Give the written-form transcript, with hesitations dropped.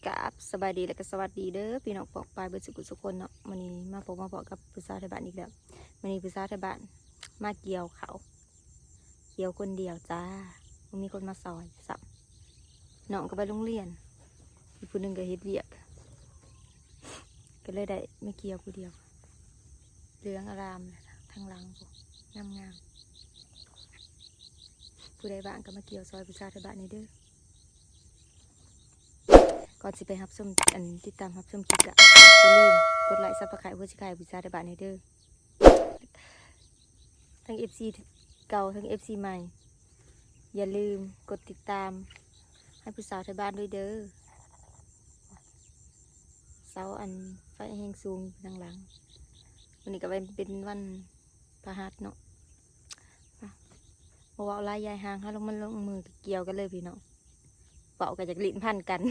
กับสบายดีและก็สวัสดีเด้อพี่น้องปอกปลายเบิดสุกุสุคนเนาะมื้อนี้มาพบมาพอกับผู้สาวไทยบ้านอีกแล้วมื้อนี้ผู้สาวไทยบ้านมาเกี่ยวเขาเกี่ยวคนเดียวจ้าบ่มีคนมาซอยสับน้องก็ไปโรงเรียนอีกผู้หนึงก็เฮ็ดเวียกก็เลยได้ไม่เกี่ยวผู้เดียวเหลืองอารามเลยนะทางหลังพวกงามๆผู้ใดบ้างก็มาเกี่ยวซอยผู้สาวไทยบ้านนี่เด้อก่อนสิไปรับชมติดตามรับชมคลิปกะอย่าลืมกดไลค์ซับสไครต์เพื่อสิขายผู้สาวไทยบ้านนี่เด้อทั้ง FC เก่าทั้ง FC ใหม่อย่าลืมกดติดตามให้ผู้สาวไทยบ้านด้วยเด้อเสาไฟแห้งสูงทางหลังวันนี้ก็เป็นวันพฤหัสเนาะเพราะว่าลายยายหางเขาลงมันลงมือเกี่ยวกันเลยพี่เนาะเป่ากันจากลิ้นพันกัน